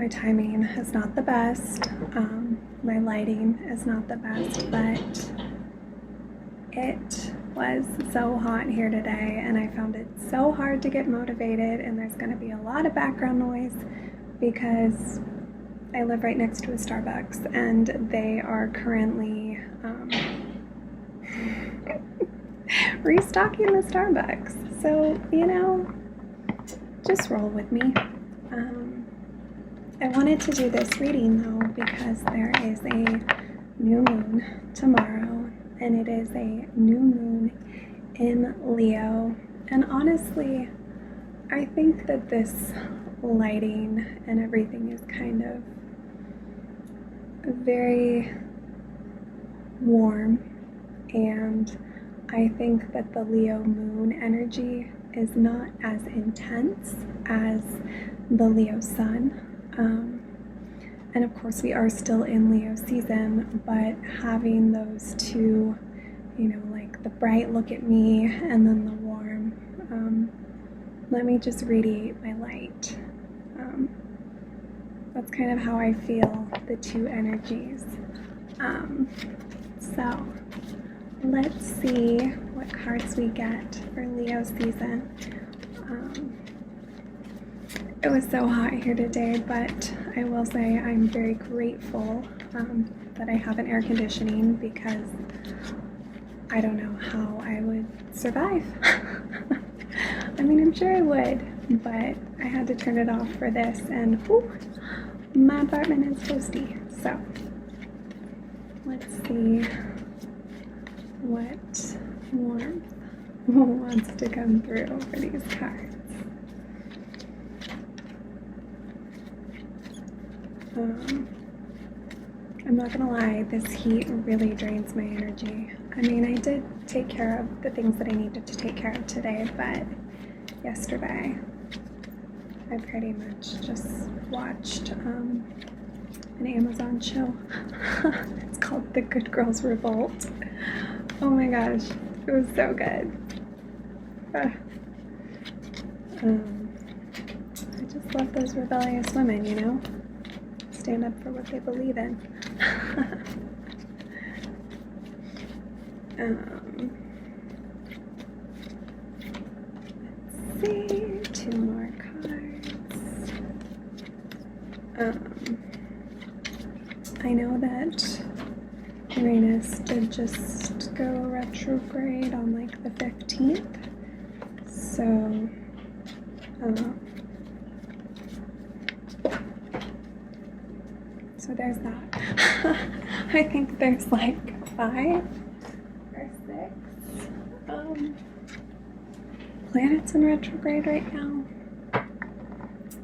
my timing is not the best. My lighting is not the best, but it was so hot here today and I found it so hard to get motivated, and there's going to be a lot of background noise because I live right next to a Starbucks and they are currently restocking the Starbucks. So, you know, just roll with me. I wanted to do this reading though because there is a new moon tomorrow, and it is a new moon in Leo. And honestly, I think that this lighting and everything is kind of very warm, and I think that the Leo moon energy is not as intense as the Leo sun. And of course we are still in Leo season, but having those two, you know, like the bright look at me and then the warm, let me just radiate my light. That's kind of how I feel the two energies. So let's see what cards we get for Leo season. It was so hot here today, but I will say I'm very grateful that I have an air conditioning because I don't know how I would survive. I mean, I'm sure I would, but I had to turn it off for this, and whew, my apartment is toasty. So let's see what warmth wants to come through for these cards. I'm not gonna lie, this heat really drains my energy. I mean, I did take care of the things that I needed to take care of today, but yesterday I pretty much just watched an Amazon show. It's called The Good Girls Revolt. Oh my gosh, it was so good. I just love those rebellious women, you know? Stand up for what they believe in. Let's see, two more cards. I know that Uranus did just go retrograde on like the 15th, so there's that. I think there's like 5 or 6 planets in retrograde right now,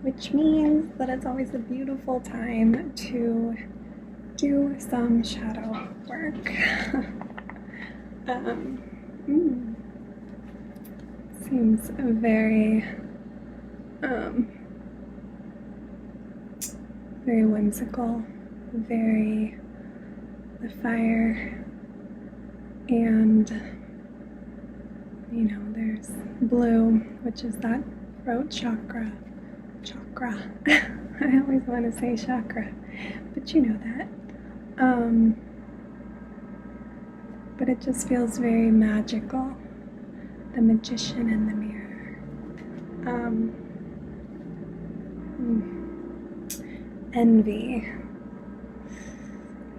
which means that it's always a beautiful time to do some shadow work. Seems very very whimsical, very the fire, and you know, there's blue, which is that throat chakra. I always want to say chakra, but you know that. But it just feels very magical, the magician in the mirror. Envy.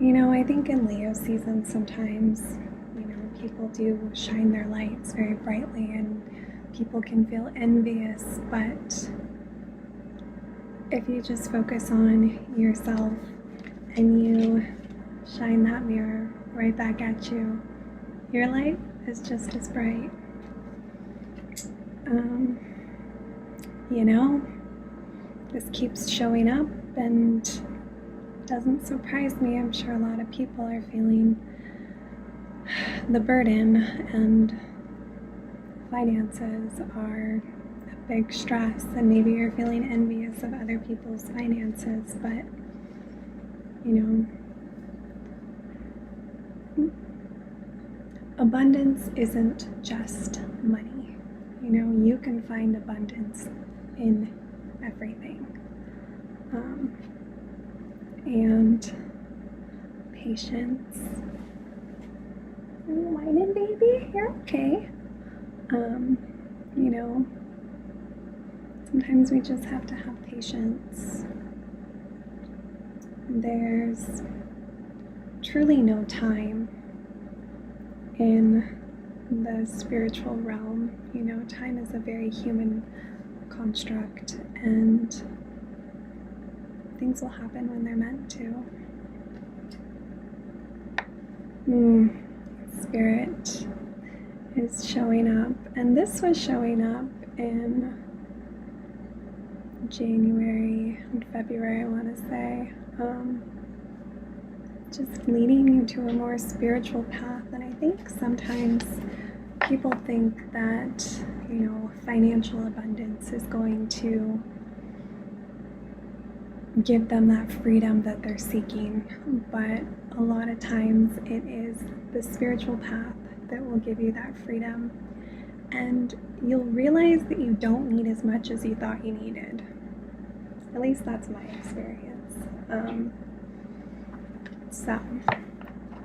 You know, I think in Leo season sometimes, you know, people do shine their lights very brightly and people can feel envious, but if you just focus on yourself and you shine that mirror right back at you, your light is just as bright. You know, this keeps showing up and doesn't surprise me. I'm sure a lot of people are feeling the burden, and finances are a big stress, and maybe you're feeling envious of other people's finances, but you know, abundance isn't just money. You know, you can find abundance in everything. and patience. Are you whining, baby? You're okay. You know, sometimes we just have to have patience. There's truly no time in the spiritual realm. You know, time is a very human construct, and things will happen when they're meant to. Spirit is showing up, and this was showing up in January and February, I want to say, just leading you to a more spiritual path. And I think sometimes people think that, you know, financial abundance is going to give them that freedom that they're seeking, but a lot of times it is the spiritual path that will give you that freedom, and you'll realize that you don't need as much as you thought you needed. At least that's my experience. So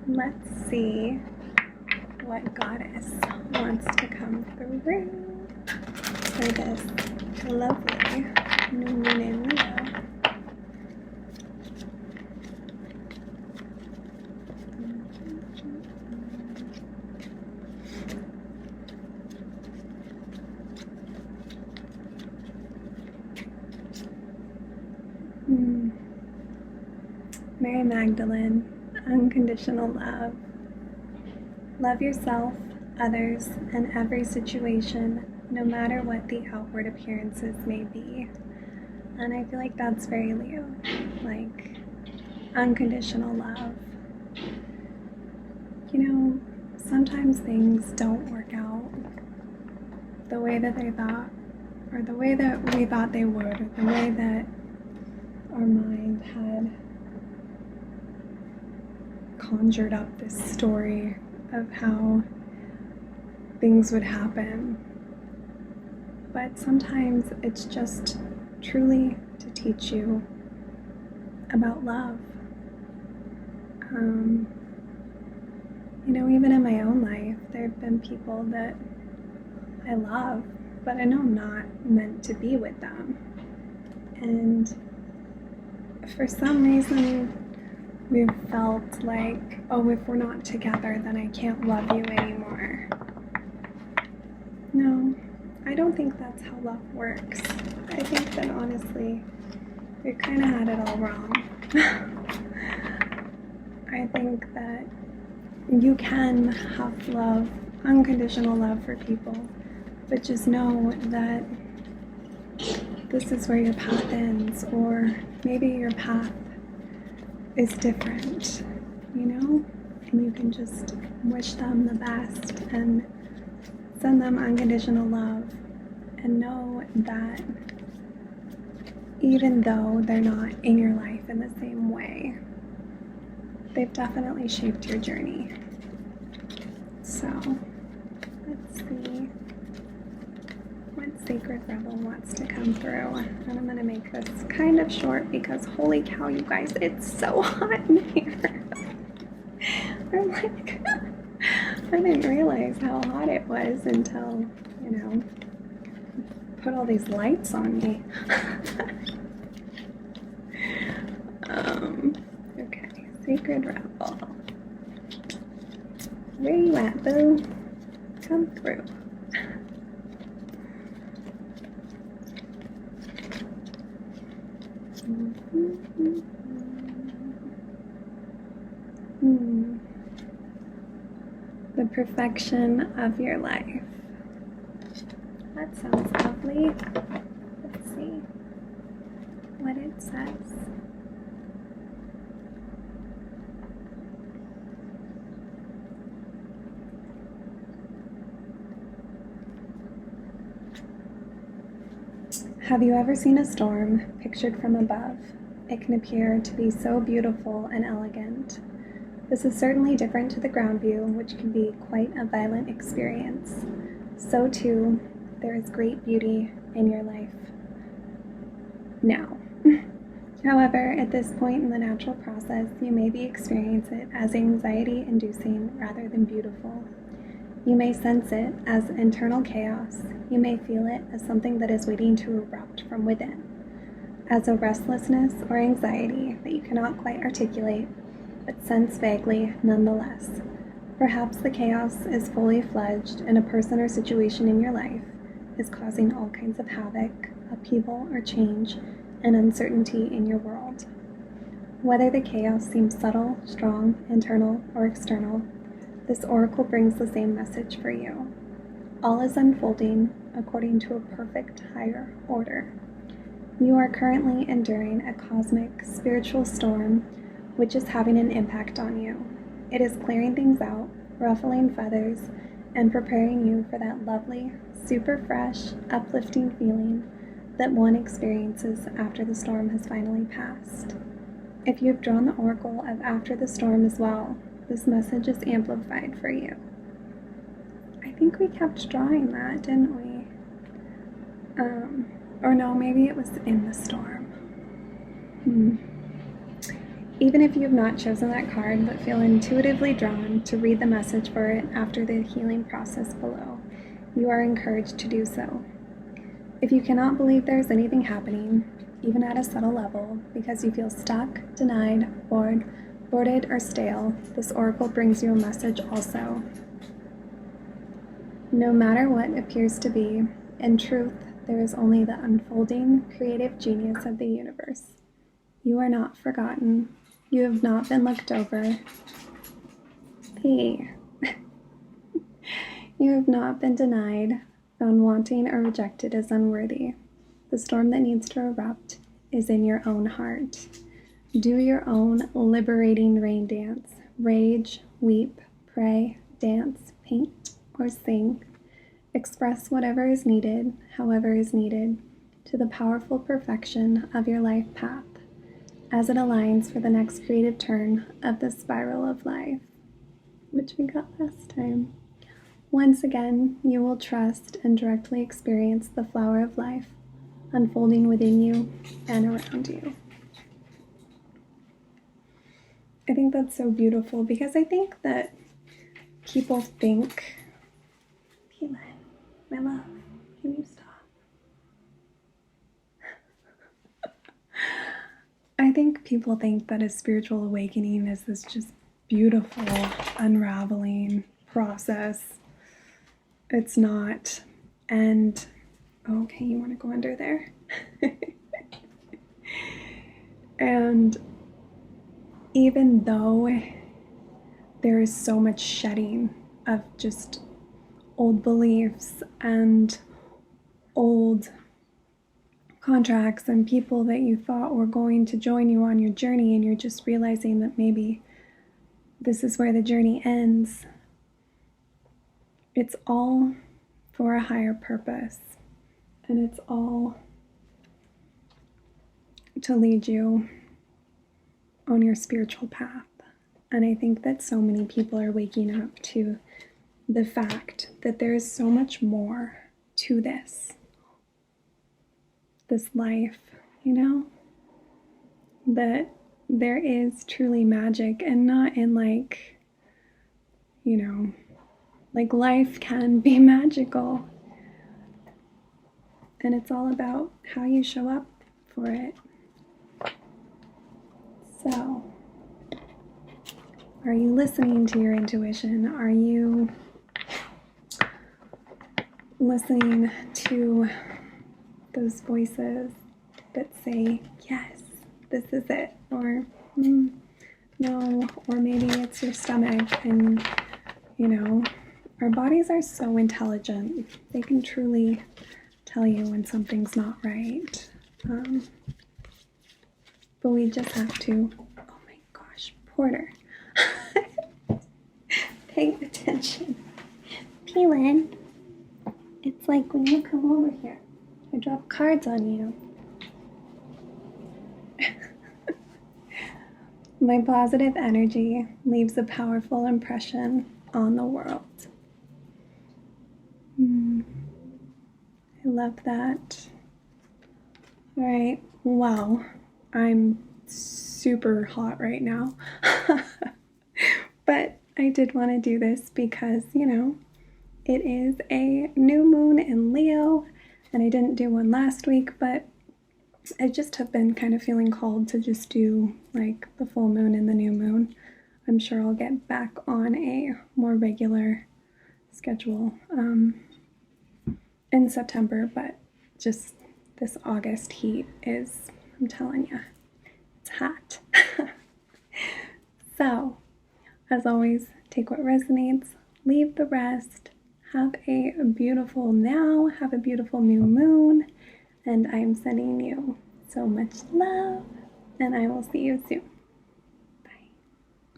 let's see what Goddess wants to come through for this lovely new moon in Leo. Mary Magdalene, unconditional love. Love yourself, others, and every situation, no matter what the outward appearances may be. And I feel like that's very Leo, like unconditional love. You know, sometimes things don't work out the way that they thought, or the way that we thought they would, or the way that our mind had conjured up this story of how things would happen. But sometimes it's just truly to teach you about love. You know, even in my own life, there have been people that I love, but I know I'm not meant to be with them. And for some reason, we've felt like, oh, if we're not together, then I can't love you anymore. No, I don't think that's how love works. I think that honestly, we kind of had it all wrong. I think that you can have love, unconditional love for people, but just know that this is where your path ends, or maybe your path is different, you know? And you can just wish them the best and send them unconditional love, and know that even though they're not in your life in the same way, they've definitely shaped your journey. So, let's see what Sacred Rebel wants to come through. And I'm going to make this kind of short because holy cow, you guys, it's so hot in here. I'm like, I didn't realize how hot it was until, you know, put all these lights on me. Okay, Sacred Rebel. Where you at, boo? Come through. The perfection of your life. That sounds lovely. Let's see what it says. Have you ever seen a storm pictured from above? It can appear to be so beautiful and elegant. This is certainly different to the ground view, which can be quite a violent experience. So too, there is great beauty in your life now. However, at this point in the natural process, you may be experiencing it as anxiety inducing rather than beautiful. You may sense it as internal chaos. You may feel it as something that is waiting to erupt from within, as a restlessness or anxiety that you cannot quite articulate, but sense vaguely nonetheless. Perhaps the chaos is fully fledged and a person or situation in your life is causing all kinds of havoc, upheaval, or change and uncertainty in your world. Whether the chaos seems subtle, strong, internal, or external, this oracle brings the same message for you. All is unfolding according to a perfect higher order. You are currently enduring a cosmic spiritual storm which is having an impact on you. It is clearing things out, ruffling feathers, and preparing you for that lovely, super fresh, uplifting feeling that one experiences after the storm has finally passed. If you have drawn the oracle of after the storm as well, this message is amplified for you. I think we kept drawing that, didn't we? Or no, maybe it was in the storm. Even if you have not chosen that card but feel intuitively drawn to read the message for it after the healing process below, you are encouraged to do so. If you cannot believe there is anything happening, even at a subtle level, because you feel stuck, denied, boarded, or stale, this oracle brings you a message also. No matter what appears to be, in truth, there is only the unfolding, creative genius of the universe. You are not forgotten. You have not been looked over. You have not been denied, found wanting, or rejected as unworthy. The storm that needs to erupt is in your own heart. Do your own liberating rain dance. Rage, weep, pray, dance, paint, or sing. Express whatever is needed, however is needed, to the powerful perfection of your life path, as it aligns for the next creative turn of the spiral of life, which we got last time. Once again, you will trust and directly experience the flower of life unfolding within you and around you. I think that's so beautiful because I think that people think, Keelan, my love, can you stop? I think people think that a spiritual awakening is this just beautiful unraveling process. It's not. And, okay, you want to go under there? And even though there is so much shedding of just old beliefs and old contracts and people that you thought were going to join you on your journey, and you're just realizing that maybe this is where the journey ends, it's all for a higher purpose, and it's all to lead you on your spiritual path. And I think that so many people are waking up to the fact that there is so much more to this life, you know? That there is truly magic, and not in like, you know, like life can be magical. And it's all about how you show up for it. So, are you listening to your intuition? Are you listening to those voices that say, yes, this is it, or no, or maybe it's your stomach? And, you know, our bodies are so intelligent. They can truly tell you when something's not right. But we just have to, oh my gosh, Porter, pay attention. Keelan, it's like when you come over here, I drop cards on you. My positive energy leaves a powerful impression on the world. I love that. All right, well, I'm super hot right now. But I did want to do this because, it is a new moon in Leo, and I didn't do one last week, but I just have been kind of feeling called to just do like the full moon and the new moon. I'm sure I'll get back on a more regular schedule in September, but just this August heat is, I'm telling you, it's hot. So, as always, take what resonates, leave the rest. Have a beautiful now, have a beautiful new moon, and I'm sending you so much love, and I will see you soon.